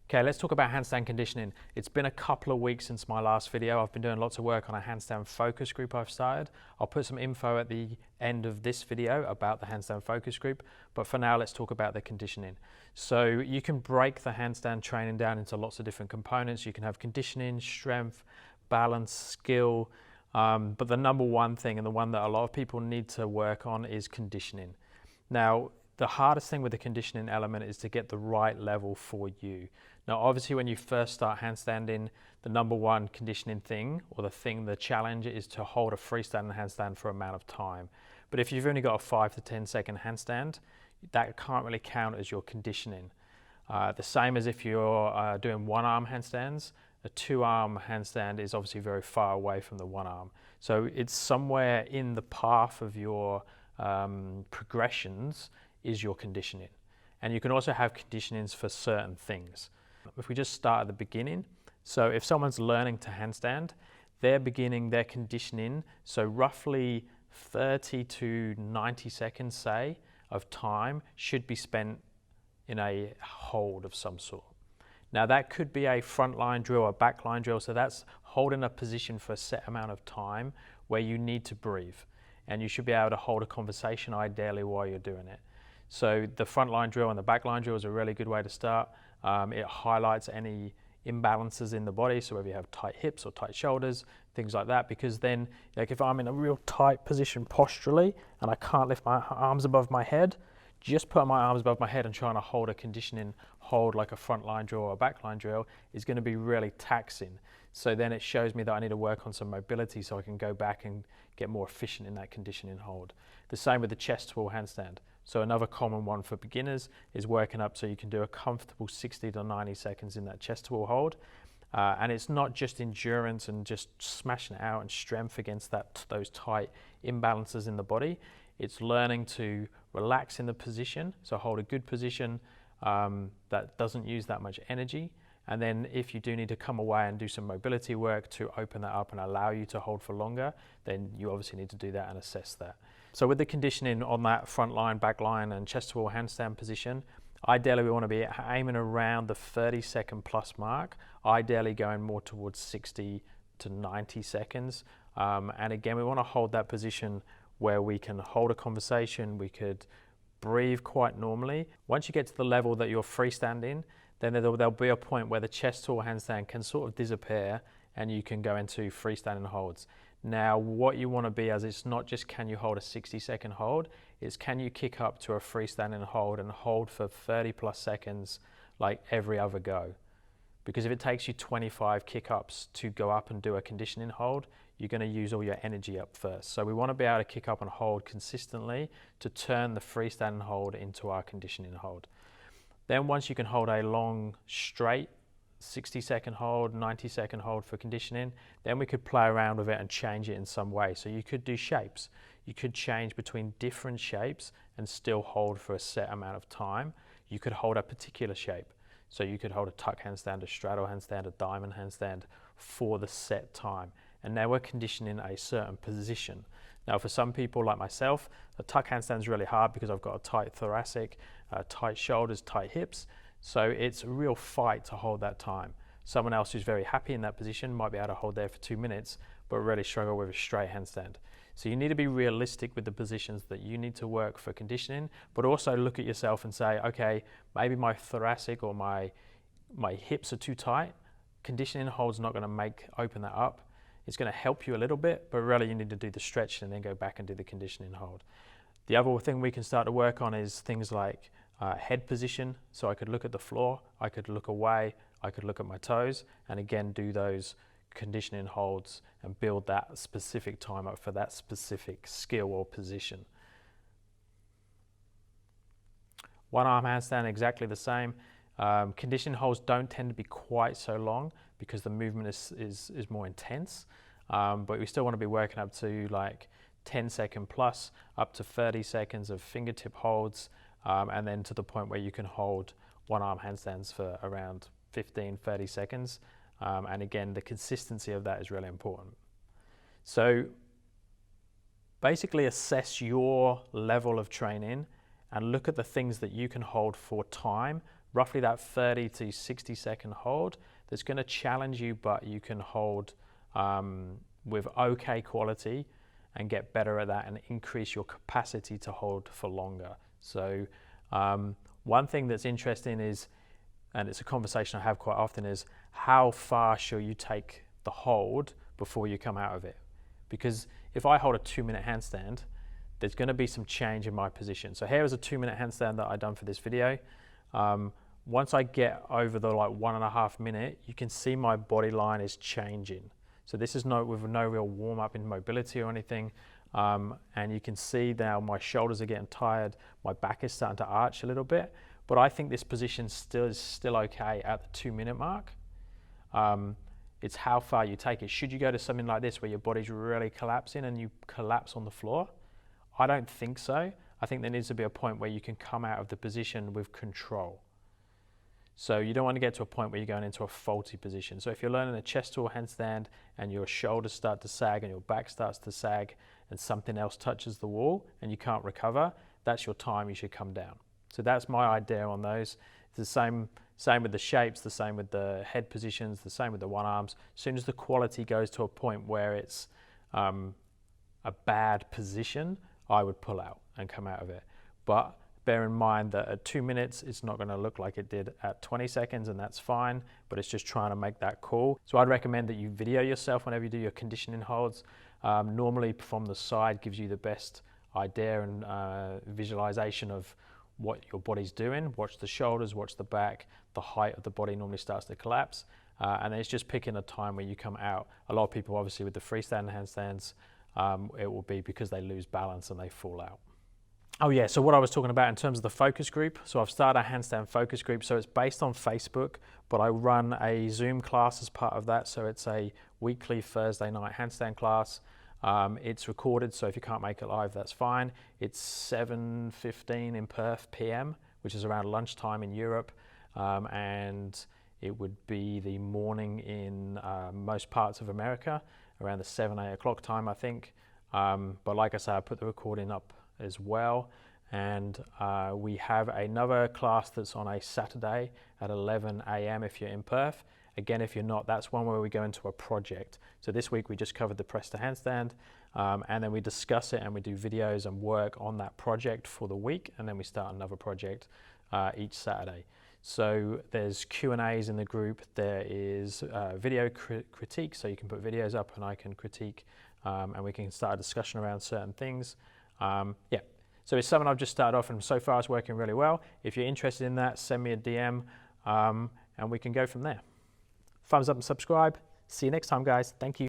Okay, let's talk about handstand conditioning. It's been a couple of weeks since my last video. I've been doing lots of work on a handstand focus group I've started. I'll put some info at the end of this video about the handstand focus group, but for now let's talk about the conditioning. So you can break the handstand training down into lots of different components. You can have conditioning, strength, balance, skill, but the number one thing and the one that a lot of people need to work on is conditioning. Now, the hardest thing with the conditioning element is to get the right level for you. Now, obviously, when you first start handstanding, the number one conditioning thing, or the challenge is to hold a freestanding handstand for an amount of time. But if you've only got a 5 to 10 second handstand, that can't really count as your conditioning. The same as if you're doing one arm handstands, a 2-arm handstand is obviously very far away from the 1 arm. So it's somewhere in the path of your progressions is your conditioning. And you can also have conditionings for certain things. If we just start at the beginning, so if someone's learning to handstand, they're beginning their conditioning, so roughly 30 to 90 seconds, say, of time should be spent in a hold of some sort. Now that could be a front line drill or back line drill, so that's holding a position for a set amount of time where you need to breathe. And you should be able to hold a conversation ideally while you're doing it. So the front line drill and the back line drill is a really good way to start. It highlights any imbalances in the body, so whether you have tight hips or tight shoulders, things like that, because then, like if I'm in a real tight position posturally and I can't lift my arms above my head, just putting my arms above my head and trying to hold a conditioning hold like a front line drill or a back line drill is going to be really taxing. So then it shows me that I need to work on some mobility so I can go back and get more efficient in that conditioning hold. The same with the chest to wall handstand. So another common one for beginners is working up so you can do a comfortable 60 to 90 seconds in that chest to wall hold. And it's not just endurance and just smashing it out and strength against those tight imbalances in the body. It's learning to relax in the position, so hold a good position that doesn't use that much energy. And then if you do need to come away and do some mobility work to open that up and allow you to hold for longer, then you obviously need to do that and assess that. So with the conditioning on that front line, back line and chest to wall handstand position, ideally we want to be aiming around the 30-second plus mark, ideally going more towards 60 to 90 seconds. And again, we want to hold that position where we can hold a conversation, we could breathe quite normally. Once you get to the level that you're freestanding, then there'll be a point where the chest to wall handstand can sort of disappear and you can go into freestanding holds. Now, what you want to be as it's not just can you hold a 60-second hold, it's can you kick up to a freestanding hold and hold for 30 plus seconds like every other go. Because if it takes you 25 kick-ups to go up and do a conditioning hold, you're going to use all your energy up first. So we want to be able to kick up and hold consistently to turn the freestanding hold into our conditioning hold. Then once you can hold a long, straight 60-second hold, 90-second hold for conditioning, then we could play around with it and change it in some way. So you could do shapes. You could change between different shapes and still hold for a set amount of time. You could hold a particular shape. So you could hold a tuck handstand, a straddle handstand, a diamond handstand for the set time. And now we're conditioning a certain position. Now for some people like myself, a tuck handstand is really hard because I've got a tight thoracic, tight shoulders, tight hips. So it's a real fight to hold that time. Someone else who's very happy in that position might be able to hold there for 2 minutes, but really struggle with a straight handstand. So you need to be realistic with the positions that you need to work for conditioning, but also look at yourself and say, okay, maybe my thoracic or my hips are too tight. Conditioning hold's not going to open that up. It's going to help you a little bit, but really you need to do the stretch and then go back and do the conditioning hold. The other thing we can start to work on is things like head position. So I could look at the floor, I could look away, I could look at my toes, and again do those conditioning holds and build that specific time up for that specific skill or position. One arm handstand, exactly the same. Conditioning holds don't tend to be quite so long because the movement is more intense, but we still want to be working up to like 10-second plus, up to 30 seconds of fingertip holds, and then to the point where you can hold one arm handstands for around 15-30 seconds. And again, the consistency of that is really important. So basically assess your level of training and look at the things that you can hold for time roughly that 30 to 60 second hold that's going to challenge you, but you can hold with okay quality and get better at that and increase your capacity to hold for longer. So one thing that's interesting is, and it's a conversation I have quite often, is how far shall you take the hold before you come out of it? Because if I hold a 2-minute handstand, there's going to be some change in my position. So here is a 2-minute handstand that I've done for this video. Once I get over the 1.5 minute, you can see my body line is changing. So this is with no real warm up in mobility or anything. And you can see now my shoulders are getting tired, my back is starting to arch a little bit, but I think this position is still okay at the 2-minute mark. It's how far you take it. Should you go to something like this where your body's really collapsing and you collapse on the floor? I don't think so. I think there needs to be a point where you can come out of the position with control. So you don't want to get to a point where you're going into a faulty position. So if you're learning a chest tool handstand and your shoulders start to sag and your back starts to sag and something else touches the wall and you can't recover, that's your time you should come down. So that's my idea on those. It's the same with the shapes, the same with the head positions, the same with the one arms. As soon as the quality goes to a point where it's a bad position, I would pull out and come out of it. But bear in mind that at 2 minutes, it's not going to look like it did at 20 seconds, and that's fine, but it's just trying to make that call. So I'd recommend that you video yourself whenever you do your conditioning holds. Normally from the side gives you the best idea and visualization of what your body's doing. Watch the shoulders, watch the back, the height of the body normally starts to collapse, and then it's just picking a time where you come out. A lot of people, obviously with the freestanding handstands, it will be because they lose balance and they fall out. Oh yeah, so what I was talking about in terms of the focus group, so I've started a handstand focus group, so it's based on Facebook, but I run a Zoom class as part of that, so it's a weekly Thursday night handstand class. It's recorded, so if you can't make it live, that's fine. It's 7:15 in Perth PM, which is around lunchtime in Europe, and it would be the morning in most parts of America, around the 7-8 o'clock time, I think. But like I said, I put the recording up as well, and we have another class that's on a Saturday at 11 a.m. if you're in Perth. Again, if you're not, that's one where we go into a project. So this week we just covered the press to handstand, and then we discuss it and we do videos and work on that project for the week, and then we start another project each Saturday. So there's Q&As in the group, there is video critique, so you can put videos up and I can critique, and we can start a discussion around certain things. Yeah, so it's something I've just started off and so far it's working really well. If you're interested in that, send me a DM and we can go from there. Thumbs up and subscribe. See you next time, guys. Thank you.